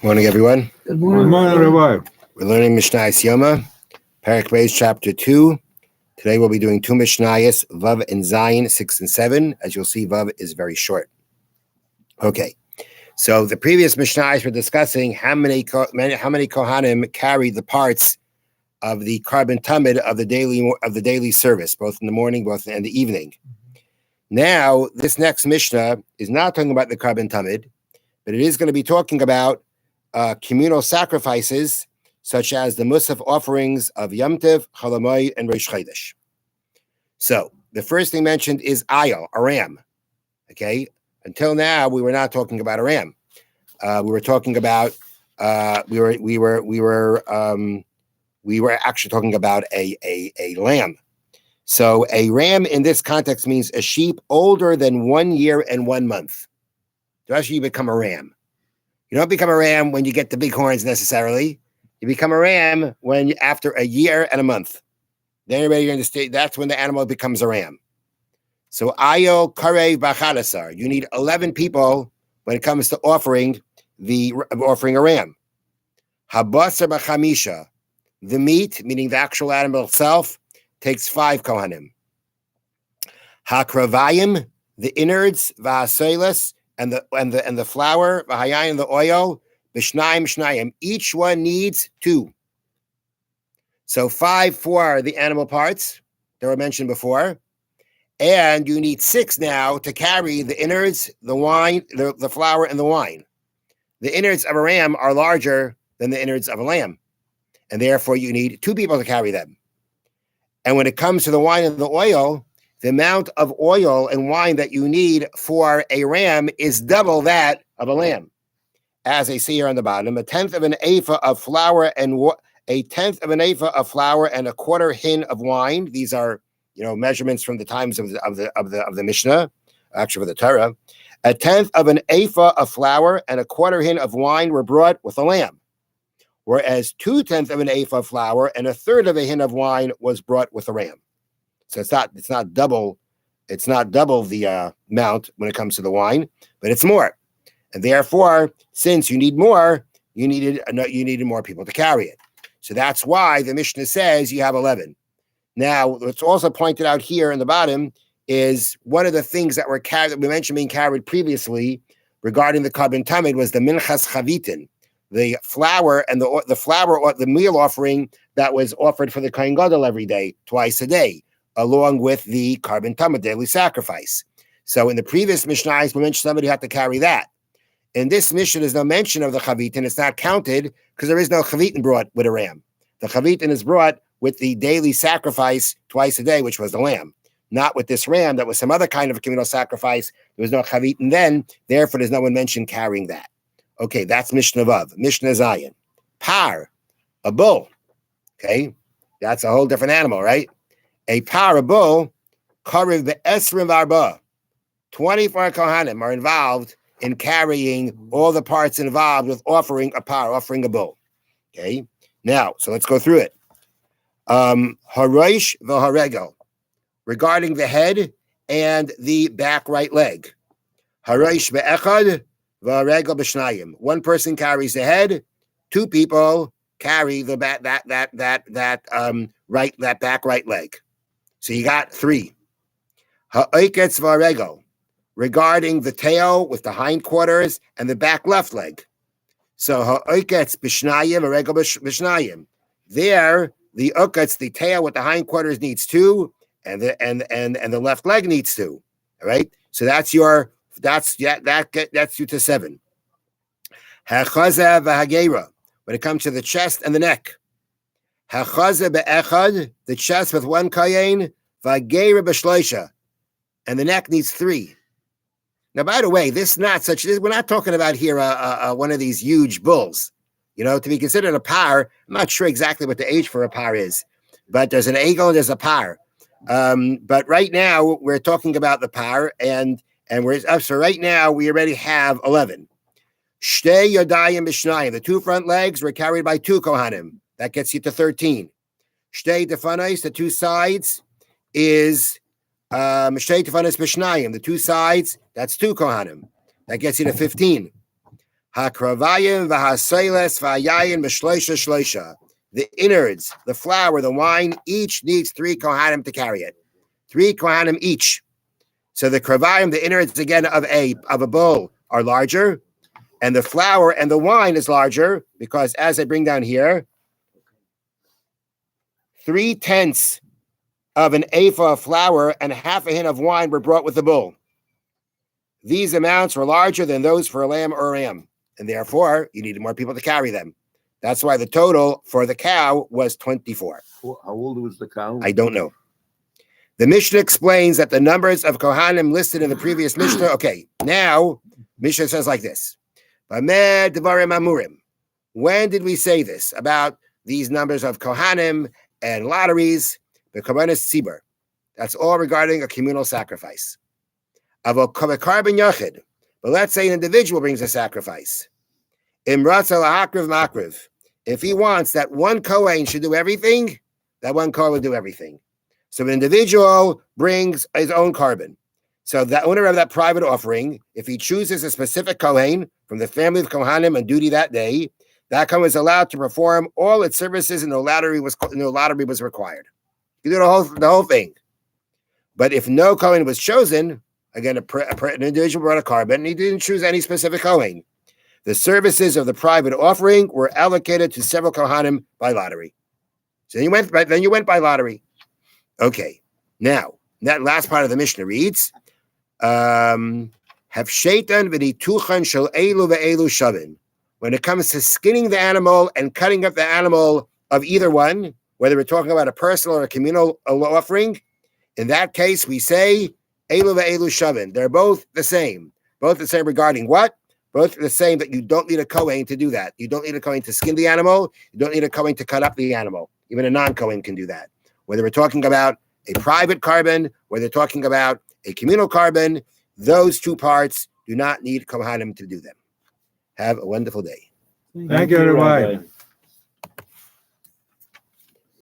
Morning, everyone. Good morning, Rabbi. We're learning Mishnah Yoma, Parak Beis, Chapter 2. Today we'll be doing two Mishnayos, Vav and Zayin, 6 and 7. As you'll see, Vav is very short. Okay, so the previous Mishnayos were discussing how many Kohanim carry the parts of the carbon tamid of the daily service, both in the morning, both in the evening. Now, this next Mishnah is not talking about the carbon tamid, but it is going to be talking about communal sacrifices, such as the Musaf offerings of Yom Tov, Cholamoy, and Rosh Chodesh. So, the first thing mentioned is Ayal, a ram. Okay, until now we were not talking about a ram. We were talking about we were actually talking about a lamb. So, a ram in this context means a sheep older than 1 year and 1 month. So actually, you become a ram. You don't become a ram when you get the big horns necessarily. You become a ram when after a year and a month. Then everybody understand that's when the animal becomes a ram. So Ayo Karev Bachadasar. You need 11 people when it comes to offering a ram. Habasar Bachamisha. The meat, meaning the actual animal itself, takes 5 kohanim. Hakravayim, the innards, Vahaselas, and the flour, Vahayayin, the oil, Bishnayim. Each one needs 2. So 5 for the animal parts that were mentioned before. And you need 6 now to carry the innards, the wine, the flour, and the wine. The innards of a ram are larger than the innards of a lamb. And therefore you need 2 people to carry them. And when it comes to the wine and the oil, the amount of oil and wine that you need for a ram is double that of a lamb. As I see here on the bottom, a tenth of an ephah of flour and a quarter hin of wine. These are, measurements from the times of the Mishnah, actually for the Torah. A tenth of an ephah of flour and a quarter hin of wine were brought with a lamb, whereas 2/10 of an ephah of flour and a third of a hin of wine was brought with a ram. So it's not double the amount when it comes to the wine, but it's more. And therefore, since you need more, you needed more people to carry it. So that's why the Mishnah says you have 11. Now, what's also pointed out here in the bottom is one of the things that we mentioned being carried previously regarding the carbon tamid was the minchas chavitin, the flour and the meal offering that was offered for the kohen gadol every day, twice a day, along with the carbon tamid daily sacrifice. So in the previous Mishnahs, we mentioned somebody had to carry that. In this Mishnah, there's no mention of the chavitin. It's not counted because there is no chavitin brought with a ram. The chavitin is brought with the daily sacrifice twice a day, which was the lamb. Not with this ram that was some other kind of communal sacrifice. There was no chavitin then. Therefore, there's no one mentioned carrying that. Okay, that's Mishnah Vav. Mishnah Zayin. Par, a bull. Okay, that's a whole different animal, right? A par, a bull, Karev be'esrim v'arba. 24 kohanim are involved in carrying all the parts involved with offering a bull. Okay, now, so let's go through it. Harosh v'haregel, regarding the head and the back right leg. Harosh be'echad v'haregel b'shnayim. One person carries the head, 2 people carry the back right leg. So you got 3. Ha'oiketz v'haregel, regarding the tail with the hindquarters and the back left leg. So ha'oiketz b'shnayim v'haregel b'shnayim. There, the uketz, the tail with the hindquarters, needs 2, and the left leg needs 2. All right. So that's you to 7. Hachaza v'hagera, when it comes to the chest and the neck. Hachaza be'echad, the chest with 1 kayin, v'hagera b'shloisha, and the neck needs 3. Now, by the way, we're not talking about here one of these huge bulls. To be considered a par, I'm not sure exactly what the age for a par is, but there's an egel and there's a par. But right now we're talking about the par, and so right now we already have 11. Shtei yodayim b'shnayim. The 2 front legs were carried by 2 kohanim. That gets you to 13. Shtei tefanos, the 2 sides is shtei tefanos b'shnayim. The 2 sides, that's 2 kohanim. That gets you to 15. Hakravayim v'haseiles v'hayayin b'shloisha shloisha. The innards, the flour, the wine, each needs 3 kohanim to carry it. 3 kohanim each. So the kravayim, the innards again of a bull, are larger, and the flour and the wine is larger because, as I bring down here, 3/10 of an ephah of flour and half a hin of wine were brought with the bull. These amounts were larger than those for a lamb or a ram, and therefore you needed more people to carry them. That's why the total for the cow was 24. How old was the cow? I don't know. The Mishnah explains that the numbers of Kohanim listed in the previous Mishnah. Okay, now Mishnah says like this: "Bameh devarim amurim." When did we say this about these numbers of Kohanim and lotteries? The Korbanos Tzibur. That's all regarding a communal sacrifice. Avo karbon yachid. But let's say an individual brings a sacrifice. Imratza lahakriv makriv. If he wants that one Kohen should do everything, that one Kohen will do everything. So an individual brings his own carbon. So the owner of that private offering, if he chooses a specific Kohen from the family of Kohanim on duty that day, that Kohen is allowed to perform all its services and no lottery was required. You do the whole thing. But if no Kohen was chosen, again, an individual brought a carbon and he didn't choose any specific Kohen, the services of the private offering were allocated to several Kohanim by lottery. So you went by lottery. Okay. Now, that last part of the Mishnah reads, have shaitan v'nituchan shel elu ve'elu shavin. When it comes to skinning the animal and cutting up the animal of either one, whether we're talking about a personal or a communal offering, in that case, we say, elu ve'elu shavin. They're both the same. Both the same regarding what? Both the same that you don't need a Kohen to do that. You don't need a Kohen to skin the animal. You don't need a Kohen to cut up the animal. Even a non-Kohen can do that. Whether we're talking about a private carbon, whether we're talking about a communal carbon, those two parts do not need Kohanim to do them. Have a wonderful day. Thank you, everybody.